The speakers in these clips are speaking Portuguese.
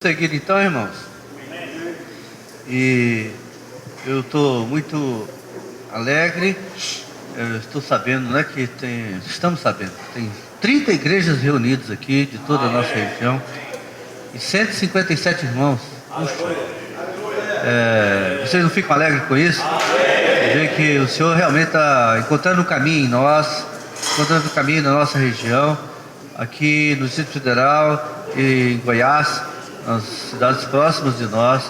Seguir então, irmãos. E eu estou muito alegre. Eu estou sabendo, né, que estamos sabendo, tem 30 igrejas reunidas aqui de toda a nossa região e 157 irmãos. Puxa, vocês não ficam alegres com isso? Ver que o Senhor realmente está encontrando um caminho em nós, encontrando um caminho na nossa região, aqui no Distrito Federal e em Goiás, nas cidades próximas de nós.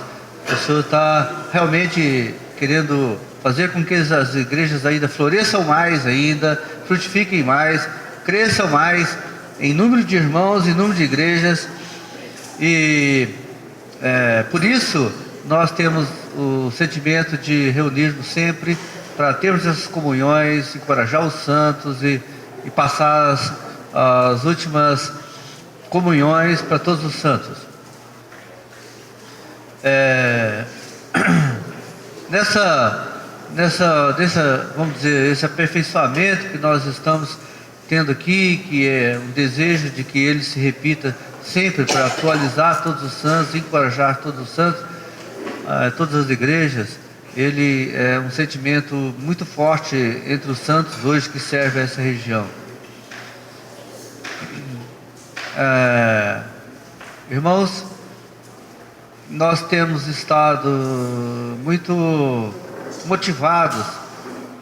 O Senhor está realmente querendo fazer com que as igrejas ainda floresçam mais ainda, frutifiquem mais, cresçam mais em número de irmãos, em número de igrejas. E por isso nós temos o sentimento de reunirmos sempre para termos essas comunhões, encorajar os santos e passar as últimas comunhões para todos os santos. Vamos dizer, esse aperfeiçoamento que nós estamos tendo aqui, que é um desejo de que ele se repita sempre para atualizar todos os santos, encorajar todos os santos, todas as igrejas. Ele é um sentimento muito forte entre os santos hoje que servem a essa região. Irmãos, nós temos estado muito motivados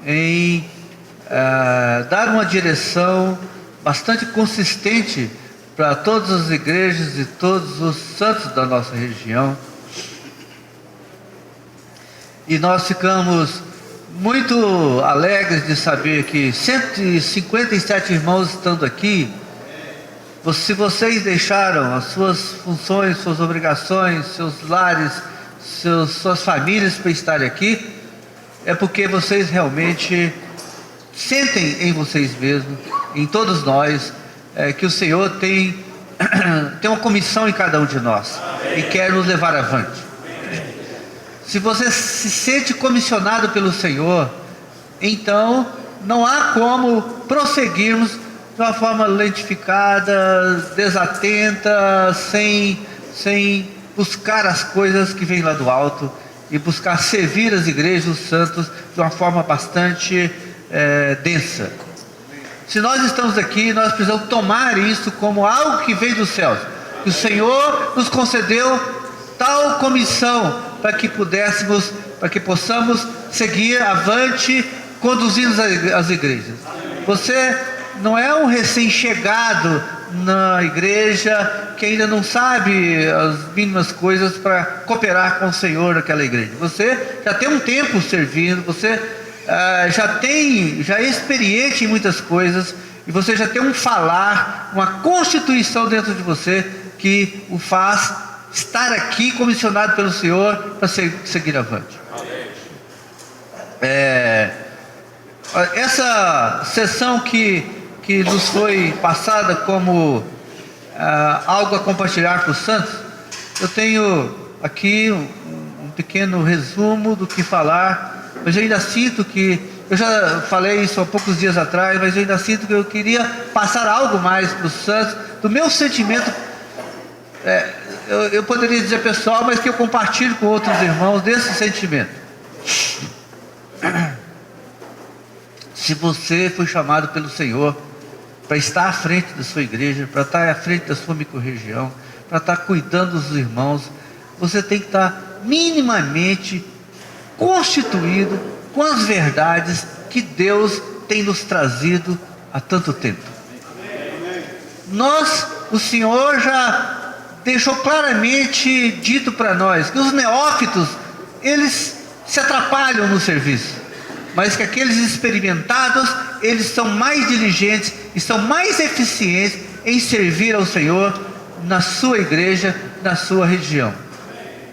em dar uma direção bastante consistente para todas as igrejas e todos os santos da nossa região. E nós ficamos muito alegres de saber que 157 irmãos estando aqui. Se vocês deixaram as suas funções, suas obrigações, seus lares, suas famílias para estarem aqui, é porque vocês realmente sentem em vocês mesmos, em todos nós, que o Senhor tem uma comissão em cada um de nós e quer nos levar avante. Se você se sente comissionado pelo Senhor, então não há como prosseguirmos de uma forma lentificada, desatenta, sem buscar as coisas que vêm lá do alto e buscar servir as igrejas, os santos, de uma forma bastante densa. Se nós estamos aqui, nós precisamos tomar isso como algo que vem dos céus, que o Senhor nos concedeu tal comissão para que possamos seguir avante, conduzindo as igrejas. Você não é um recém-chegado na igreja que ainda não sabe as mínimas coisas para cooperar com o Senhor naquela igreja. Você já tem um tempo servindo, você já é experiente em muitas coisas, e você já tem um falar, uma constituição dentro de você que o faz estar aqui comissionado pelo Senhor para seguir avante. Essa sessão que nos foi passada como algo a compartilhar com os santos, eu tenho aqui um pequeno resumo do que falar, mas eu ainda sinto que, eu já falei isso há poucos dias atrás, mas eu ainda sinto que eu queria passar algo mais para os santos, do meu sentimento, eu poderia dizer pessoal, mas que eu compartilho com outros irmãos desse sentimento. Se você foi chamado pelo Senhor para estar à frente da sua igreja, para estar à frente da sua microrregião, para estar cuidando dos irmãos, você tem que estar minimamente constituído com as verdades que Deus tem nos trazido há tanto tempo. O Senhor já deixou claramente dito para nós que os neófitos, eles se atrapalham no serviço, mas que aqueles experimentados, eles são mais diligentes e são mais eficientes em servir ao Senhor na sua igreja, na sua região.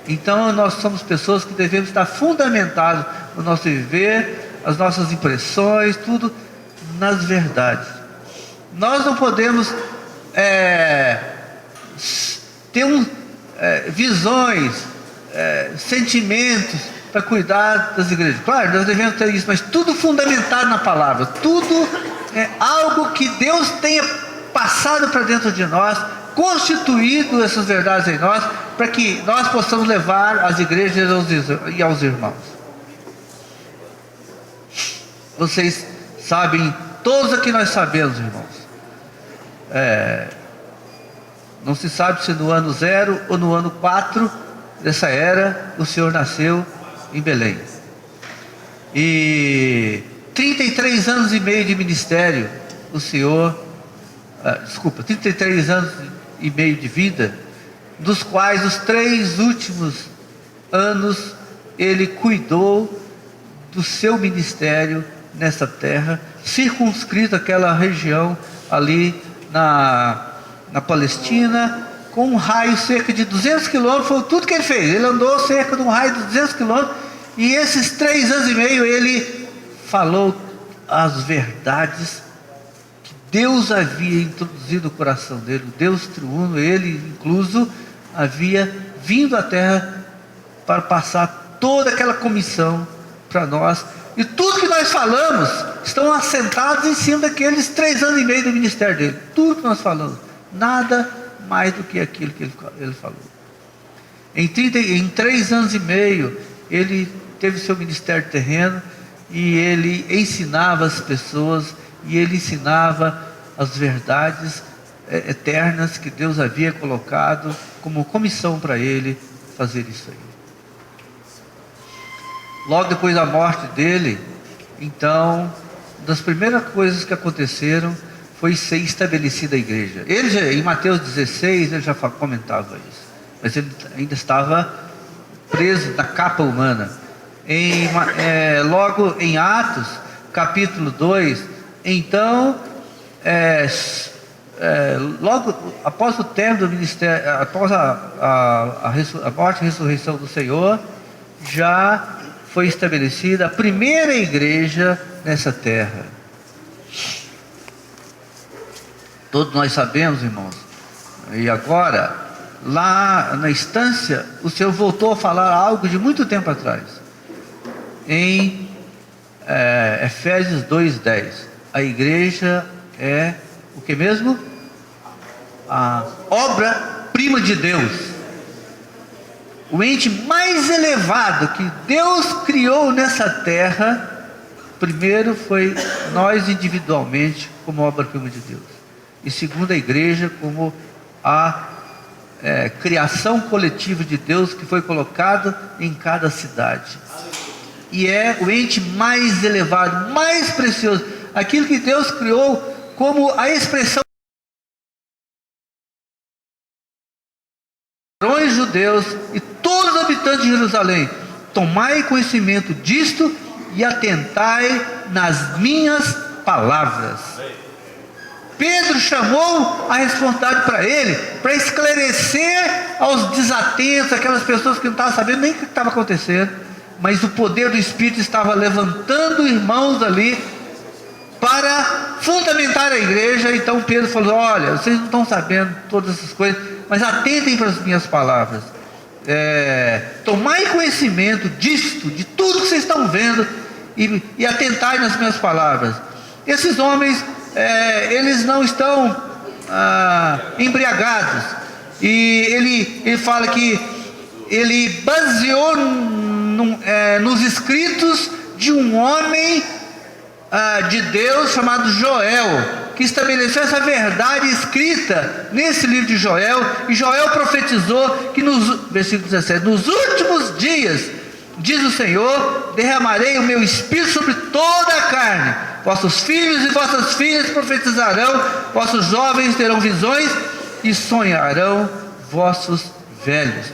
Então nós somos pessoas que devemos estar fundamentados no nosso viver, as nossas impressões, tudo nas verdades. Nós não podemos ter visões, sentimentos para cuidar das igrejas. Claro, nós devemos ter isso, mas tudo fundamentado na palavra, tudo é algo que Deus tenha passado para dentro de nós, constituído essas verdades em nós, para que nós possamos levar às igrejas e aos irmãos. Vocês sabem, todos aqui nós sabemos, irmãos, não se sabe se no ano 0 ou no ano 4 dessa era o Senhor nasceu em Belém. E 33 anos e meio de ministério o Senhor, 33 anos e meio de vida, dos quais os 3 últimos anos ele cuidou do seu ministério nessa terra, circunscrito aquela região ali na Palestina, com um raio cerca de 200 quilômetros. Foi tudo que ele fez. Ele andou cerca de um raio de 200 quilômetros, e esses 3 anos e meio ele falou as verdades que Deus havia introduzido no coração dele. O Deus triuno, ele incluso, havia vindo à terra para passar toda aquela comissão para nós. E tudo que nós falamos estão assentados em cima daqueles 3 anos e meio do ministério dele. Tudo que nós falamos, nada mais do que aquilo que ele falou. Em 3 anos e meio ele teve seu ministério terreno, e ele ensinava as pessoas, e ele ensinava as verdades eternas que Deus havia colocado como comissão para ele fazer isso aí. Logo depois da morte dele, então, uma das primeiras coisas que aconteceram foi ser estabelecida a igreja. Ele já, em Mateus 16, ele já comentava isso, mas ele ainda estava preso na capa humana. Logo em Atos, capítulo 2, então, logo após o término do ministério, após a morte e ressurreição do Senhor, já foi estabelecida a primeira igreja nessa terra. Todos nós sabemos, irmãos, e agora, lá na instância, o Senhor voltou a falar algo de muito tempo atrás. Em Efésios 2:10, a igreja o que mesmo? A obra-prima de Deus. O ente mais elevado que Deus criou nessa terra, primeiro foi nós individualmente, como obra-prima de Deus, e segundo, a igreja como a criação coletiva de Deus, que foi colocado em cada cidade. E é o ente mais elevado, mais precioso, aquilo que Deus criou como a expressão dos judeus e todos os habitantes de Jerusalém. Tomai conhecimento disto e atentai nas minhas palavras. Pedro chamou a responsabilidade para ele, para esclarecer aos desatentos, aquelas pessoas que não estavam sabendo nem o que estava acontecendo. Mas o poder do Espírito estava levantando irmãos ali para fundamentar a igreja. Então Pedro falou: olha, vocês não estão sabendo todas essas coisas, mas atentem para as minhas palavras. Tomai conhecimento disto, de tudo que vocês estão vendo, e atentai nas minhas palavras. Esses homens, eles não estão embriagados. E ele fala que ele baseou nos escritos de um homem de Deus chamado Joel, que estabeleceu essa verdade escrita nesse livro de Joel. E Joel profetizou que versículo 17, nos últimos dias, diz o Senhor, derramarei o meu espírito sobre toda a carne. Vossos filhos e vossas filhas profetizarão, vossos jovens terão visões e sonharão vossos velhos.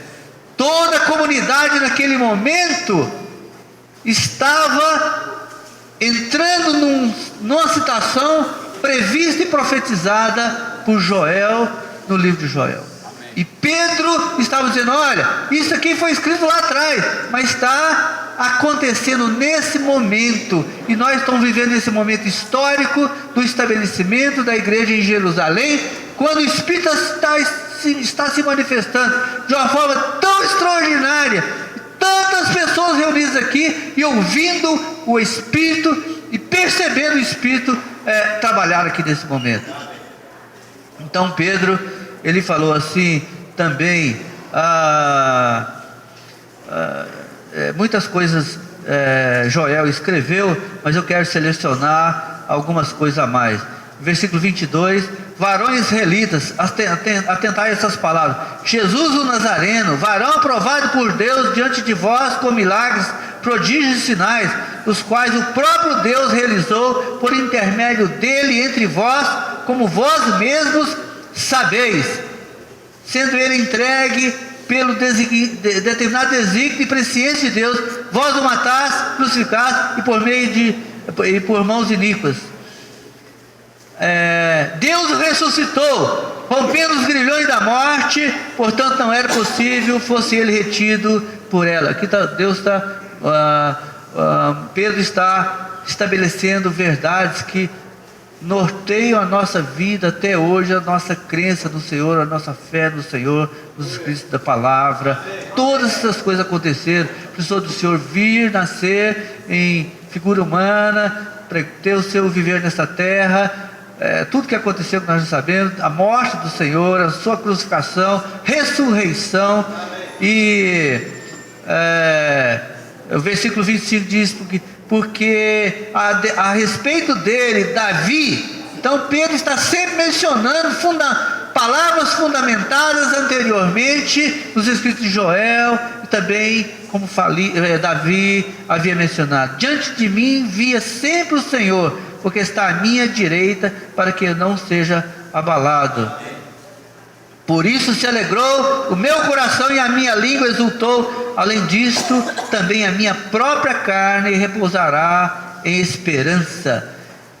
Toda a comunidade naquele momento estava entrando numa situação prevista e profetizada por Joel no livro de Joel. E Pedro estava dizendo: olha, isso aqui foi escrito lá atrás, mas está acontecendo nesse momento, e nós estamos vivendo esse momento histórico do estabelecimento da igreja em Jerusalém, quando o Espírito está se manifestando de uma forma tão extraordinária, tantas pessoas reunidas aqui e ouvindo o Espírito e percebendo o Espírito trabalhar aqui nesse momento. Então Pedro, ele falou assim também, muitas coisas Joel escreveu, mas eu quero selecionar algumas coisas a mais. Versículo 22, varões israelitas, atentai a essas palavras: Jesus o Nazareno, varão aprovado por Deus diante de vós com milagres, prodígios e sinais, os quais o próprio Deus realizou por intermédio dele entre vós, como vós mesmos sabeis, sendo ele entregue pelo determinado desígnio e presciência de Deus, vós o mataste, crucificaste, e por mãos iníquas. Deus o ressuscitou, rompendo os grilhões da morte, portanto não era possível fosse ele retido por ela. Aqui Pedro está estabelecendo verdades que norteiam a nossa vida até hoje, a nossa crença no Senhor, a nossa fé no Senhor, nos escritos da palavra. Todas essas coisas aconteceram. Precisou do Senhor vir, nascer em figura humana, para ter o seu viver nessa terra. Tudo que aconteceu que nós já sabemos, a morte do Senhor, a sua crucificação, ressurreição. E o versículo 25 diz: porque a respeito dele, Davi. Então Pedro está sempre mencionando palavras fundamentadas anteriormente nos escritos de Joel, e também como Davi havia mencionado: diante de mim via sempre o Senhor, porque está à minha direita, para que eu não seja abalado. Por isso se alegrou o meu coração e a minha língua exultou. Além disto, também a minha própria carne repousará em esperança,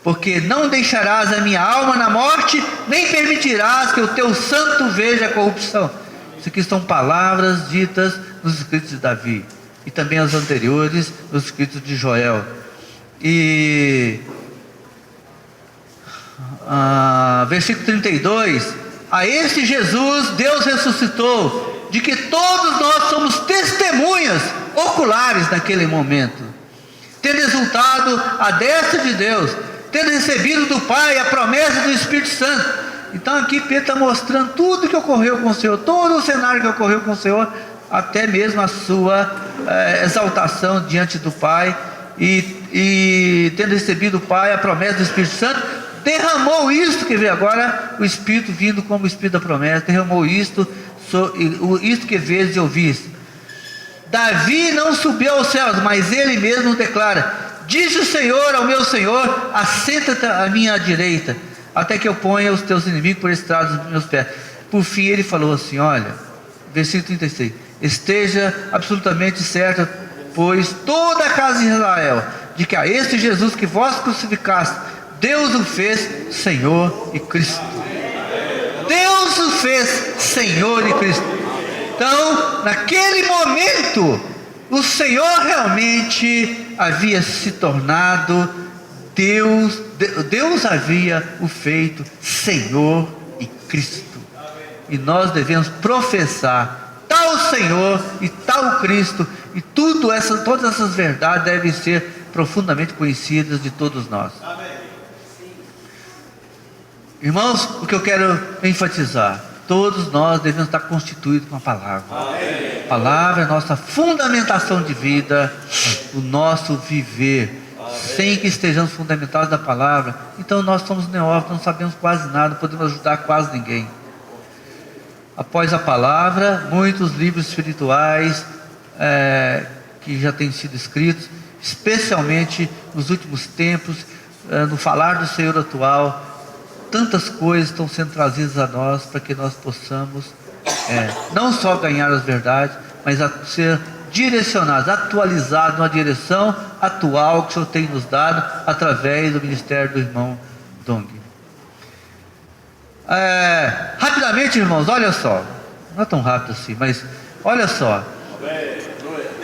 porque não deixarás a minha alma na morte, nem permitirás que o teu santo veja a corrupção. Isso aqui são palavras ditas nos escritos de Davi, e também as anteriores nos escritos de Joel. E versículo 32: a esse Jesus Deus ressuscitou, de que todos nós somos testemunhas oculares naquele momento, tendo exultado à destra de Deus, tendo recebido do Pai a promessa do Espírito Santo. Então aqui Pedro está mostrando tudo que ocorreu com o Senhor, todo o cenário que ocorreu com o Senhor, até mesmo a sua exaltação diante do Pai, e tendo recebido do Pai a promessa do Espírito Santo, derramou isto, que vê agora o Espírito vindo como o Espírito da promessa, derramou isto que vês e ouvis. Davi não subiu aos céus, mas ele mesmo declara: disse o Senhor ao meu Senhor: assenta-te à minha direita, até que eu ponha os teus inimigos por estrados dos meus pés. Por fim ele falou assim, olha, versículo 36, esteja absolutamente certa, pois toda a casa de Israel, de que a este Jesus que vós crucificaste, Deus o fez Senhor e Cristo. Deus o fez Senhor e Cristo. Então, naquele momento, o Senhor realmente havia se tornado Deus. Deus havia o feito Senhor e Cristo. E nós devemos professar tal Senhor e tal Cristo, e todas essas verdades devem ser profundamente conhecidas de todos nós. Irmãos, o que eu quero enfatizar: todos nós devemos estar constituídos com a palavra. A palavra é a nossa fundamentação de vida, o nosso viver. Sem que estejamos fundamentados na palavra, então nós somos neófitos, não sabemos quase nada, não podemos ajudar quase ninguém. Após a palavra, muitos livros espirituais que já têm sido escritos, especialmente nos últimos tempos, no falar do Senhor atual, tantas coisas estão sendo trazidas a nós para que nós possamos não só ganhar as verdades, mas ser direcionados, atualizados na direção atual que o Senhor tem nos dado através do ministério do irmão Dong. Rapidamente, irmãos, olha só, não é tão rápido assim, mas olha só.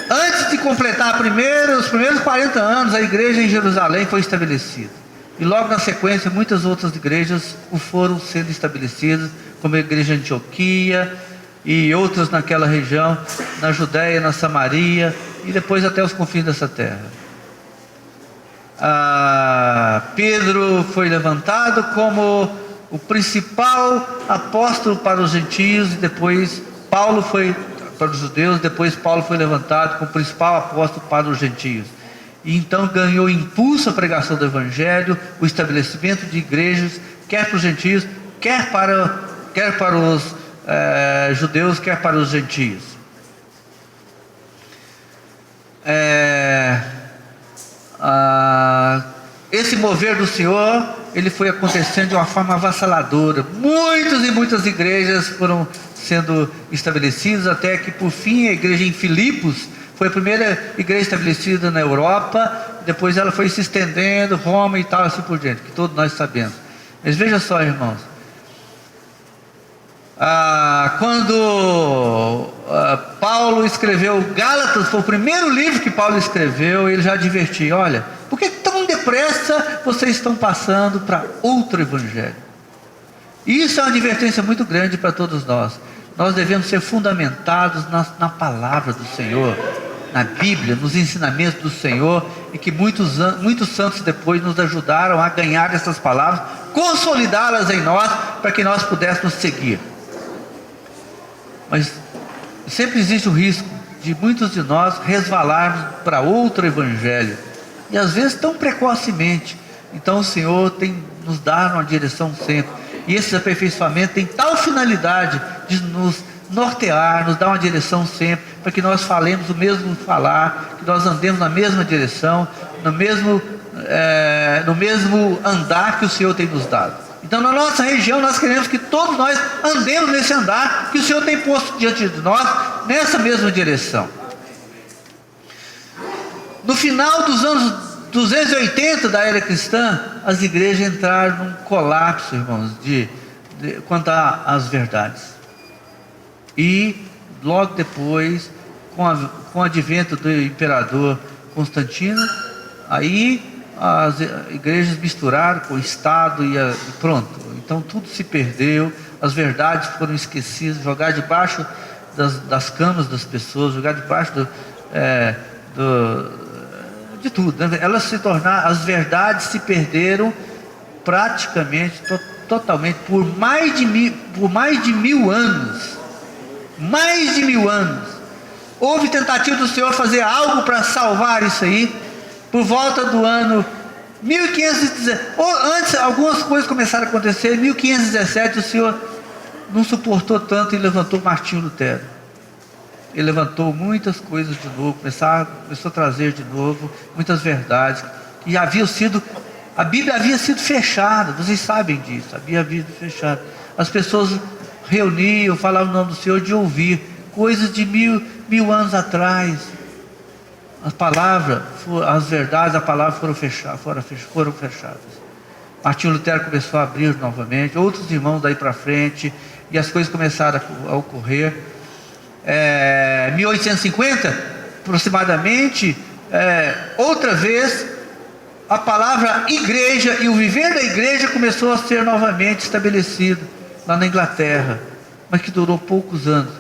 Antes de completar os primeiros 40 anos, a igreja em Jerusalém foi estabelecida. E logo na sequência, muitas outras igrejas foram sendo estabelecidas, como a igreja de Antioquia e outras naquela região, na Judéia, na Samaria, e depois até os confins dessa terra. Pedro foi levantado como o principal apóstolo para os gentios, e depois Paulo foi para os judeus, depois Paulo foi levantado como principal apóstolo para os gentios. E então ganhou impulso a pregação do evangelho, o estabelecimento de igrejas, quer para os gentios, quer para os judeus, quer para os gentios. Esse mover do Senhor, ele foi acontecendo de uma forma avassaladora. Muitas e muitas igrejas foram sendo estabelecidas, até que por fim a igreja em Filipos foi a primeira igreja estabelecida na Europa. Depois ela foi se estendendo, Roma e tal, assim por diante, que todos nós sabemos. Mas veja só, irmãos, quando Paulo escreveu Gálatas, foi o primeiro livro que Paulo escreveu, ele já advertia: olha, por que tão depressa vocês estão passando para outro evangelho? E isso é uma advertência muito grande para todos nós. Nós devemos ser fundamentados na palavra do Senhor, na Bíblia, nos ensinamentos do Senhor, e que muitos santos depois nos ajudaram a ganhar essas palavras, consolidá-las em nós, para que nós pudéssemos seguir. Mas sempre existe o risco de muitos de nós resvalarmos para outro evangelho, e às vezes tão precocemente. Então o Senhor tem nos dar uma direção sempre, e esse aperfeiçoamento tem tal finalidade de nos nortear, nos dar uma direção sempre, para que nós falemos o mesmo falar, que nós andemos na mesma direção, no mesmo andar que o Senhor tem nos dado. Então na nossa região nós queremos que todos nós andemos nesse andar que o Senhor tem posto diante de nós, nessa mesma direção. No final dos anos 280 da era cristã, as igrejas entraram num colapso, irmãos, quanto às verdades. E logo depois, com o advento do imperador Constantino, aí as igrejas misturaram com o Estado e pronto. Então tudo se perdeu, as verdades foram esquecidas, jogadas debaixo das camas das pessoas, jogadas debaixo de tudo, né? As verdades se perderam praticamente, totalmente, por mais de 1000 anos. Mais de 1000 anos. Houve tentativa do Senhor fazer algo para salvar isso aí, por volta do ano 1517. Antes, algumas coisas começaram a acontecer. Em 1517, o Senhor não suportou tanto e levantou Martinho Lutero. Ele levantou muitas coisas de novo, começou a trazer de novo muitas verdades que a Bíblia havia sido fechada. Vocês sabem disso, a Bíblia havia sido fechada. As pessoas reuniam, falavam o nome do Senhor de ouvir coisas de mil anos atrás. As verdades, a palavra foram fechadas. Martinho Lutero começou a abrir novamente, outros irmãos daí para frente, e as coisas começaram a ocorrer. 1850 aproximadamente, outra vez a palavra igreja e o viver da igreja começou a ser novamente estabelecido lá na Inglaterra, mas que durou poucos anos.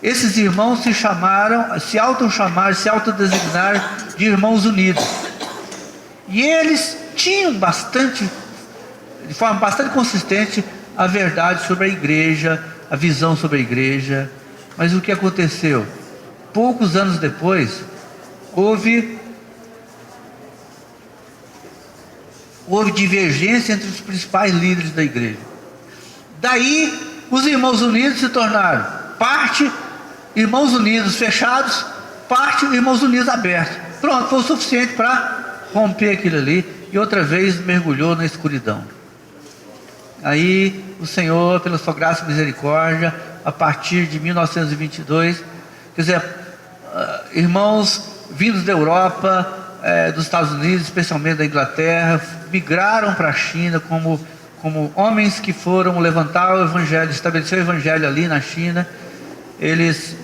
Esses irmãos se autodesignaram de Irmãos Unidos, e eles tinham de forma bastante consistente, a verdade sobre a igreja, a visão sobre a igreja. Mas o que aconteceu? Poucos anos depois, houve divergência entre os principais líderes da igreja. Daí, os Irmãos Unidos se tornaram parte Irmãos Unidos fechados, parte Irmãos Unidos abertos. Pronto, foi o suficiente para romper aquilo ali, e outra vez mergulhou na escuridão. Aí o Senhor, pela sua graça e misericórdia, a partir de 1922, quer dizer, irmãos vindos da Europa, dos Estados Unidos, especialmente da Inglaterra, migraram para a China como homens que foram levantar o evangelho, estabelecer o evangelho ali na China. Eles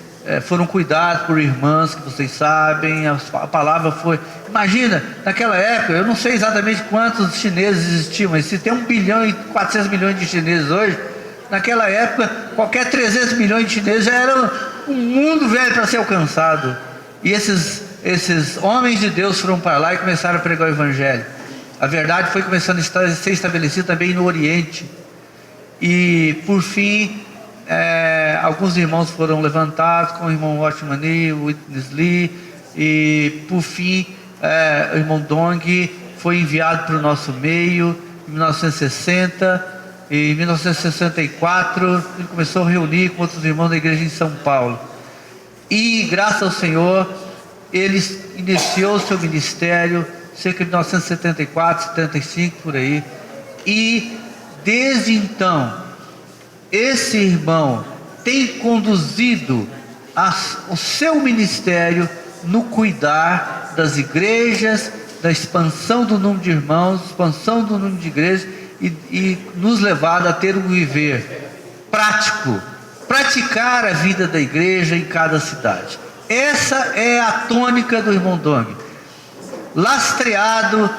foram cuidados por irmãs que vocês sabem, a palavra foi... Imagina, naquela época, eu não sei exatamente quantos chineses existiam, mas se tem 1 bilhão e 400 milhões de chineses hoje, naquela época, qualquer 300 milhões de chineses já era um mundo velho para ser alcançado. E esses homens de Deus foram para lá e começaram a pregar o evangelho. A verdade foi começando a ser estabelecida também no Oriente. E por fim, alguns irmãos foram levantados, como o irmão Watchman o Witness Lee, e por fim, o irmão Dong foi enviado para o nosso meio em 1960. E em 1964 ele começou a reunir com outros irmãos da igreja em São Paulo. E graças ao Senhor, ele iniciou seu ministério cerca de 1974, 75 por aí. E desde então, esse irmão tem conduzido o seu ministério no cuidar das igrejas, da expansão do número de irmãos, expansão do número de igrejas, e nos levado a ter um viver prático, praticar a vida da igreja em cada cidade. Essa é a tônica do irmão Dong, lastreado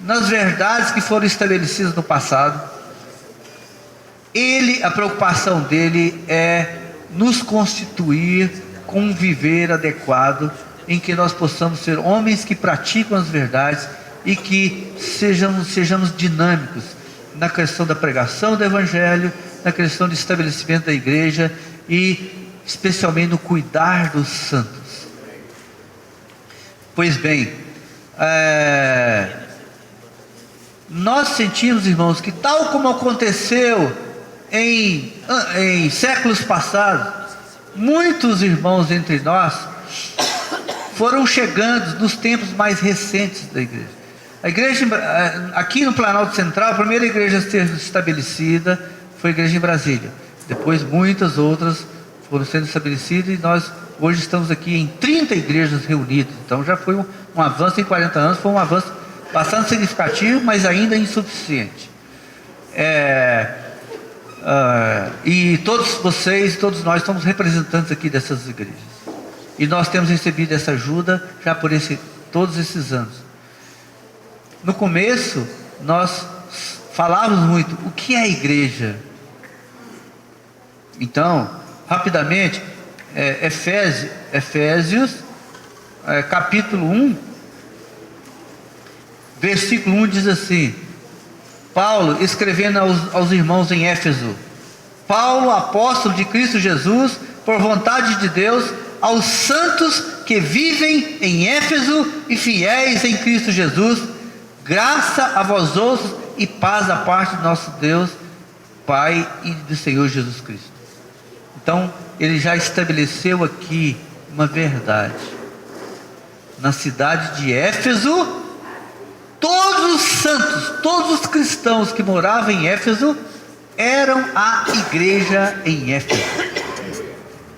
nas verdades que foram estabelecidas no passado. A preocupação dele é nos constituir com um viver adequado, em que nós possamos ser homens que praticam as verdades e que sejamos dinâmicos na questão da pregação do Evangelho, na questão do estabelecimento da igreja e especialmente no cuidar dos santos. Pois bem, nós sentimos, irmãos, que tal como aconteceu em séculos passados, muitos irmãos entre nós foram chegando nos tempos mais recentes da igreja. A igreja, aqui no Planalto Central, a primeira igreja a ser estabelecida foi a igreja em Brasília. Depois muitas outras foram sendo estabelecidas e nós hoje estamos aqui em 30 igrejas reunidas. Então já foi um avanço em 40 anos, foi um avanço bastante significativo, mas ainda insuficiente. E todos vocês, todos nós somos representantes aqui dessas igrejas. E nós temos recebido essa ajuda já por todos esses anos. No começo, nós falávamos muito, o que é a igreja? Então, rapidamente, Efésios, capítulo 1, versículo 1 diz assim: Paulo, escrevendo aos irmãos em Éfeso, Paulo, apóstolo de Cristo Jesus, por vontade de Deus, aos santos que vivem em Éfeso e fiéis em Cristo Jesus, graça a vós outros e paz da parte do nosso Deus, Pai e do Senhor Jesus Cristo. Então, ele já estabeleceu aqui uma verdade. Na cidade de Éfeso, todos os santos, todos os cristãos que moravam em Éfeso, eram a igreja em Éfeso.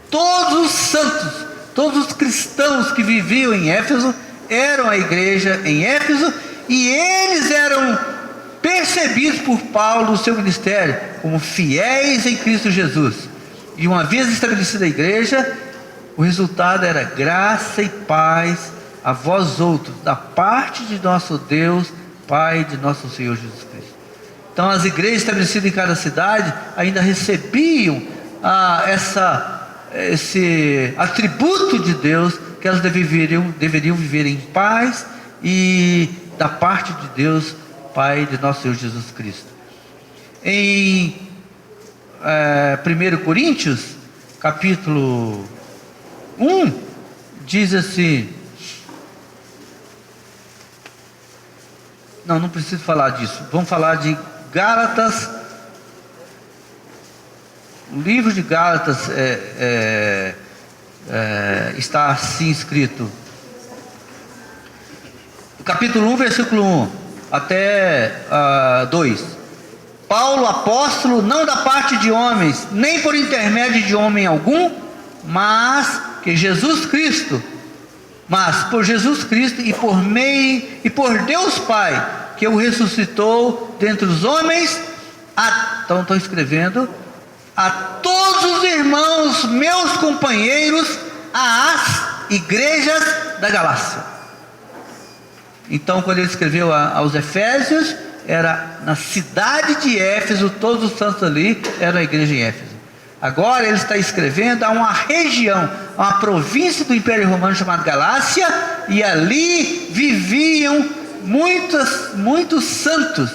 Todos os santos, todos os cristãos que viviam em Éfeso, eram a igreja em Éfeso, e eles eram percebidos por Paulo no seu ministério como fiéis em Cristo Jesus. E uma vez estabelecida a igreja, o resultado era graça e paz a vós outros, da parte de nosso Deus, Pai de nosso Senhor Jesus Cristo. Então as igrejas estabelecidas em cada cidade ainda recebiam esse atributo de Deus, que elas deveriam viver em paz e da parte de Deus, Pai de nosso Senhor Jesus Cristo. Em 1 Coríntios, capítulo 1, diz assim... Não preciso falar disso. Vamos falar de Gálatas. O livro de Gálatas está assim escrito. Capítulo 1, versículo 1 até 2. Paulo, apóstolo, não da parte de homens, nem por intermédio de homem algum, mas por Jesus Cristo e por Deus Pai, que o ressuscitou dentre os homens. Então estou escrevendo a todos os irmãos, meus companheiros, às igrejas da Galácia. Então, quando ele escreveu aos Efésios, era na cidade de Éfeso, todos os santos ali eram a igreja em Éfeso. Agora ele está escrevendo a uma região, a uma província do Império Romano chamada Galácia, e ali viviam muitos santos,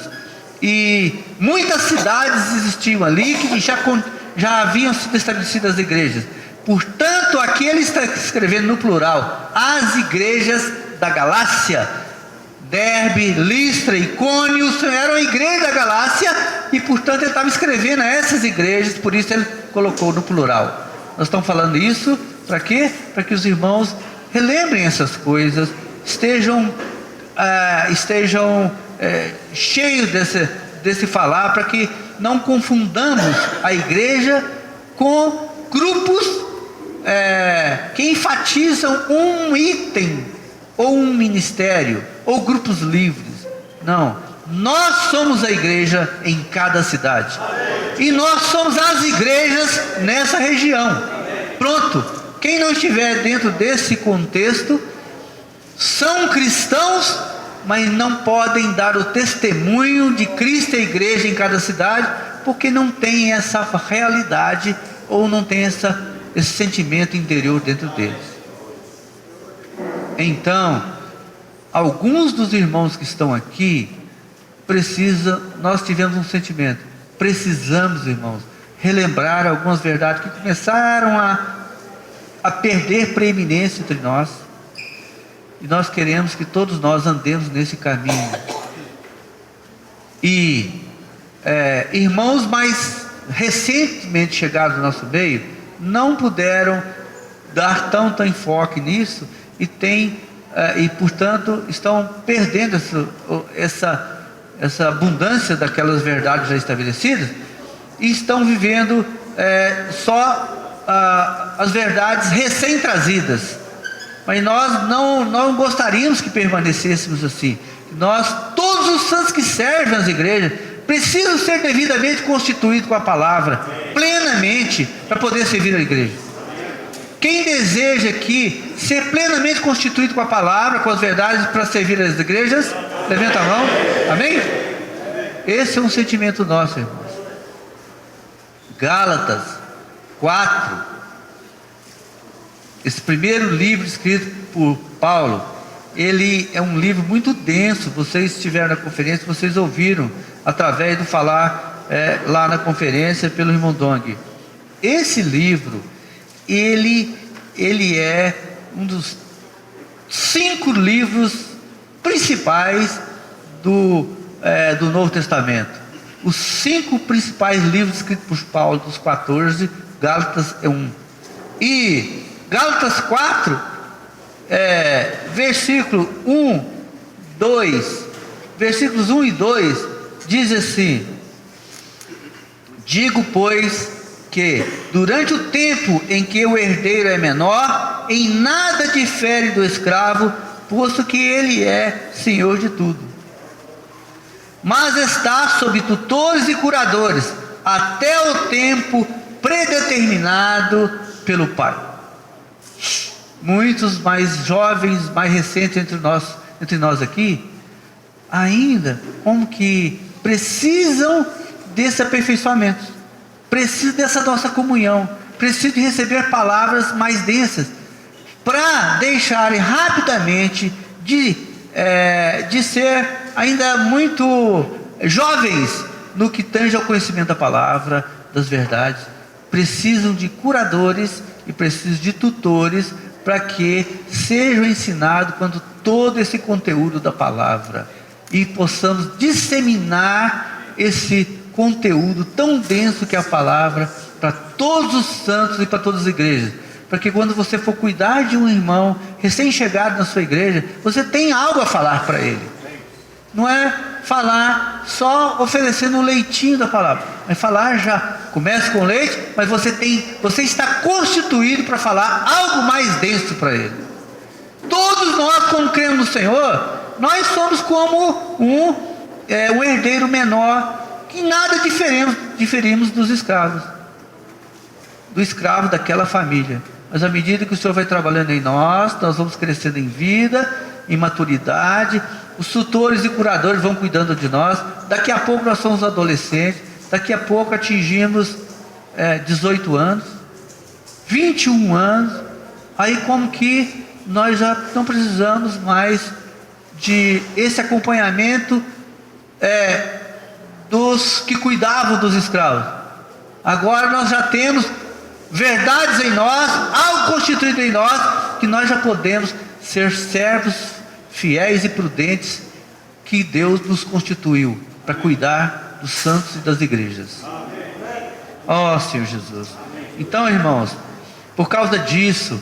e Muitas cidades existiam ali que já haviam sido estabelecidas as igrejas. Portanto, aqui ele está escrevendo no plural: as igrejas da Galácia, Derbe, Listra, Icônio, eram a igreja da Galácia, e portanto ele estava escrevendo a essas igrejas, por isso ele colocou no plural. Nós estamos falando isso para quê? Para que os irmãos relembrem essas coisas, estejam cheios desse falar, para que não confundamos a igreja com grupos que enfatizam um item ou um ministério ou grupos livres. Não, nós somos a igreja em cada cidade, e nós somos as igrejas nessa região. Pronto. Quem não estiver dentro desse contexto são cristãos, mas não podem dar o testemunho de Cristo e a igreja em cada cidade, porque não tem essa realidade, ou não tem esse sentimento interior dentro deles. Então, alguns dos irmãos que estão aqui nós tivemos um sentimento, precisamos, irmãos, relembrar algumas verdades que começaram a perder preeminência entre nós, e nós queremos que todos nós andemos nesse caminho. E irmãos mais recentemente chegados no nosso meio não puderam dar tanto enfoque nisso, e portanto estão perdendo essa abundância daquelas verdades já estabelecidas, e estão vivendo só as verdades recém-trazidas. Mas nós não gostaríamos que permanecêssemos assim. Todos os santos que servem às igrejas precisam ser devidamente constituídos com a palavra, plenamente, para poder servir a igreja. Quem deseja aqui ser plenamente constituído com a palavra, com as verdades, para servir as igrejas, levanta a mão. Amém? Esse é um sentimento nosso, irmãos. Gálatas 4, esse primeiro livro escrito por Paulo, ele é um livro muito denso. Vocês estiveram na conferência, vocês ouviram através do falar lá na conferência pelo irmão Dong. Esse livro, ele é um dos 5 livros principais do Novo Testamento. Os 5 principais livros escritos por Paulo, dos 14, Gálatas é um. E Gálatas 4, versículo 1, 2, versículos 1 e 2, diz assim: digo, pois, que durante o tempo em que o herdeiro é menor, em nada difere do escravo, posto que ele é senhor de tudo, mas está sob tutores e curadores, até o tempo predeterminado pelo Pai. Muitos mais jovens, mais recentes entre nós aqui, ainda como que precisam desse aperfeiçoamento, precisam dessa nossa comunhão, precisam de receber palavras mais densas, para deixarem rapidamente de ser ainda muito jovens no que tange ao conhecimento da palavra, das verdades. Precisam de curadores e precisam de tutores, para que sejam ensinados quando todo esse conteúdo da palavra, e possamos disseminar esse conteúdo tão denso que é a palavra para todos os santos e para todas as igrejas, para que quando você for cuidar de um irmão recém-chegado na sua igreja, você tem algo a falar para ele. Não é falar só oferecendo o leitinho da palavra, mas falar já começa com leite, mas você está constituído para falar algo mais denso para ele. Todos nós, quando cremos no Senhor, nós somos como um herdeiro menor, que nada diferimos dos escravos, do escravo daquela família. Mas à medida que o Senhor vai trabalhando em nós vamos crescendo em vida, em maturidade. Os tutores e curadores vão cuidando de nós. Daqui a pouco nós somos adolescentes, daqui a pouco atingimos 18 anos, 21 anos, aí como que nós já não precisamos mais de esse acompanhamento os que cuidavam dos escravos. Agora nós já temos verdades em nós, algo constituído em nós, que nós já podemos ser servos fiéis e prudentes que Deus nos constituiu para cuidar dos santos e das igrejas. Ó Senhor Jesus. Então, irmãos, por causa disso,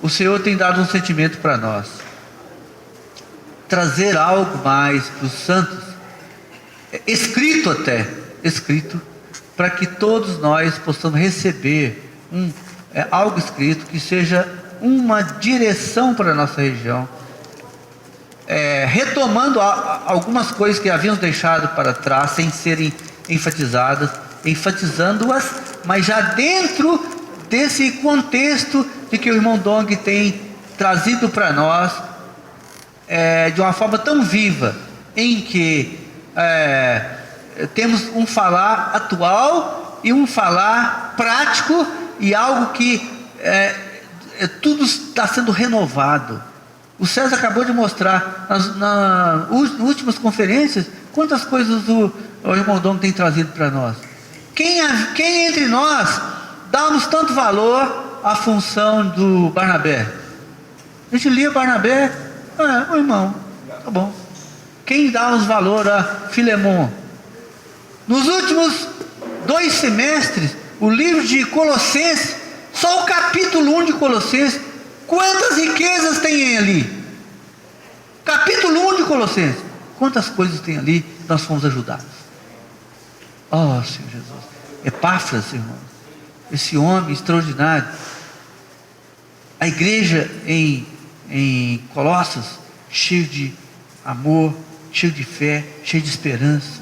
o Senhor tem dado um sentimento para nós, trazer algo mais para os santos, escrito, para que todos nós possamos receber algo escrito que seja uma direção para a nossa região, retomando algumas coisas que havíamos deixado para trás sem serem enfatizadas, enfatizando-as, mas já dentro desse contexto de que o irmão Dong tem trazido para nós, de uma forma tão viva, em que temos um falar atual e um falar prático, e algo que tudo está sendo renovado. O César acabou de mostrar nas últimas conferências quantas coisas o irmão Dom tem trazido para nós. Quem entre nós damos tanto valor à função do Barnabé? A gente lia Barnabé, o irmão, tá bom. Quem dá os valor a Filemon? Nos últimos 2 semestres, o livro de Colossenses, só o capítulo 1 de Colossenses, quantas riquezas tem ali? Capítulo 1 de Colossenses, quantas coisas tem ali, nós fomos ajudados. Oh Senhor Jesus, Epáfras, irmão, esse homem extraordinário, a igreja em Colossos, cheio de amor, cheio de fé, cheio de esperança.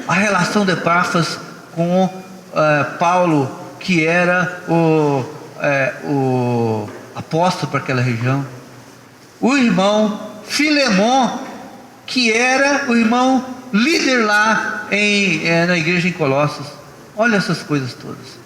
A relação de Epáfras com Paulo, que era o apóstolo para aquela região. O irmão Filemon, que era o irmão líder lá na igreja em Colossos. Olha essas coisas todas.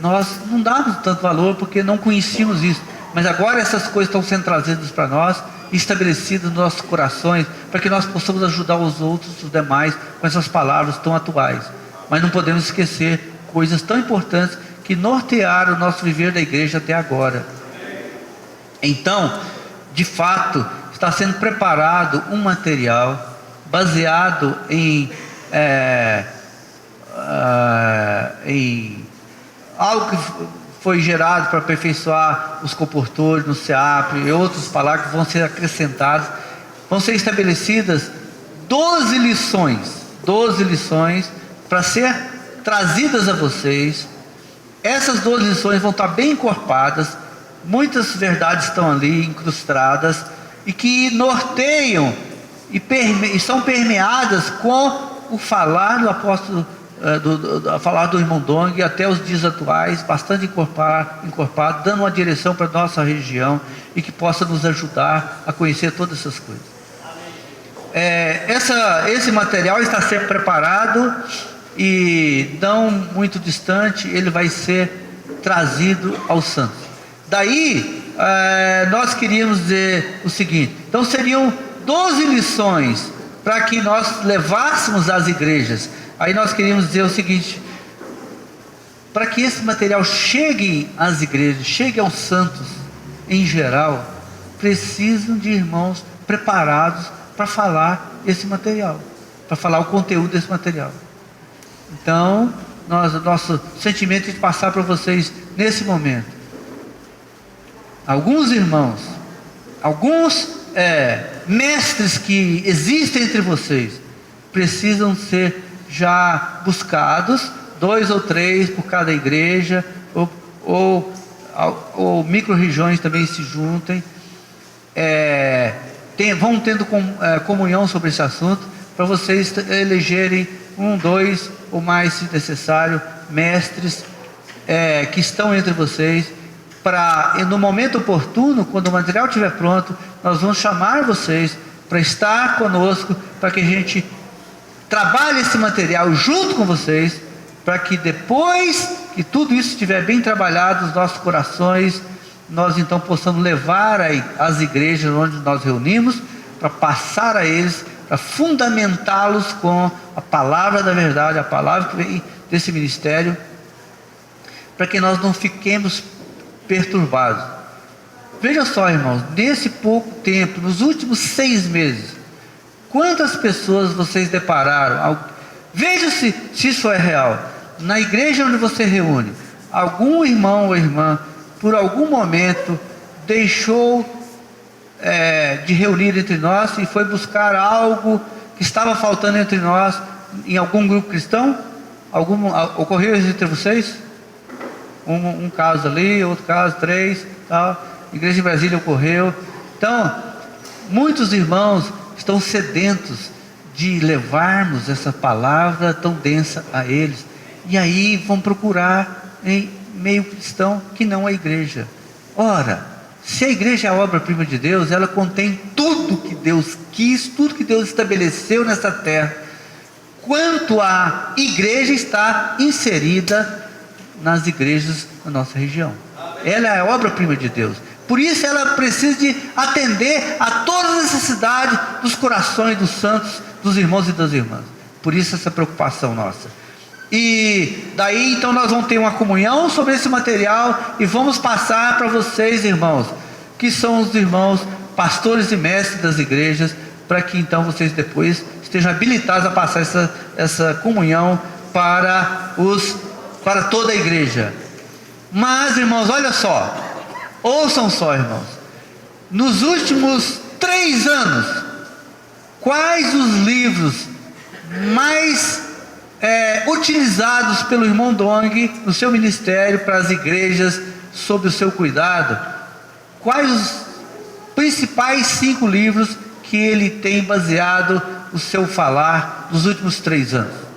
Nós não dávamos tanto valor porque não conhecíamos isso, mas agora essas coisas estão sendo trazidas para nós, estabelecidas nos nossos corações, para que nós possamos ajudar os outros, os demais, com essas palavras tão atuais. Mas não podemos esquecer coisas tão importantes que nortearam o nosso viver da igreja até agora. Então, de fato, está sendo preparado um material baseado em algo que foi gerado para aperfeiçoar os comportores no SEAP e outras palavras que vão ser acrescentadas. Vão ser estabelecidas 12 lições para ser trazidas a vocês. Essas 12 lições vão estar bem encorpadas, muitas verdades estão ali incrustadas e que norteiam e são permeadas com o falar do apóstolo, falar do irmão Dong até os dias atuais, bastante encorpado, dando uma direção para a nossa região e que possa nos ajudar a conhecer todas essas coisas. Esse material está sendo preparado e não muito distante ele vai ser trazido aos santos. Daí nós queríamos dizer o seguinte: então seriam 12 lições para que nós levássemos às igrejas. Aí nós queríamos dizer o seguinte: para que esse material chegue às igrejas, chegue aos santos em geral, precisam de irmãos preparados para falar esse material, para falar o conteúdo desse material. Então, nosso sentimento é de passar para vocês nesse momento. Alguns irmãos, alguns mestres que existem entre vocês, precisam ser já buscados, 2 ou 3 por cada igreja, ou micro-regiões também se juntem, vão tendo comunhão sobre esse assunto, para vocês elegerem 1, 2 ou mais, se necessário, mestres que estão entre vocês, para no momento oportuno, quando o material estiver pronto, nós vamos chamar vocês para estar conosco, para que a gente trabalhe esse material junto com vocês, para que depois que tudo isso estiver bem trabalhado nos nossos corações, nós então possamos levar às igrejas onde nós reunimos, para passar a eles, para fundamentá-los com a palavra da verdade, a palavra que vem desse ministério, para que nós não fiquemos perturbados. Veja só, irmãos, nesse pouco tempo, nos últimos 6 meses, quantas pessoas vocês depararam? Veja se isso é real. Na igreja onde você reúne, algum irmão ou irmã, por algum momento, deixou de reunir entre nós e foi buscar algo que estava faltando entre nós, em algum grupo cristão? Ocorreu isso entre vocês? Um caso ali, outro caso, 3, tal. Igreja de Brasília ocorreu. Então, muitos irmãos estão sedentos de levarmos essa palavra tão densa a eles, e aí vão procurar em meio cristão que não é igreja. Ora, se a igreja é a obra-prima de Deus, ela contém tudo que Deus quis, tudo que Deus estabeleceu nessa terra. Quanto à igreja, está inserida nas igrejas da nossa região. Ela é a obra-prima de Deus. Por isso ela precisa de atender a todas as necessidades dos corações dos santos, dos irmãos e das irmãs. Por isso essa preocupação nossa. E daí então nós vamos ter uma comunhão sobre esse material e vamos passar para vocês, irmãos, que são os irmãos pastores e mestres das igrejas, para que então vocês depois estejam habilitados a passar essa comunhão para toda a igreja. Mas, irmãos, olha só, ouçam só, irmãos, nos últimos 3 anos, quais os livros mais utilizados pelo irmão Dong no seu ministério para as igrejas sob o seu cuidado? Quais os principais 5 livros que ele tem baseado o seu falar nos últimos 3 anos?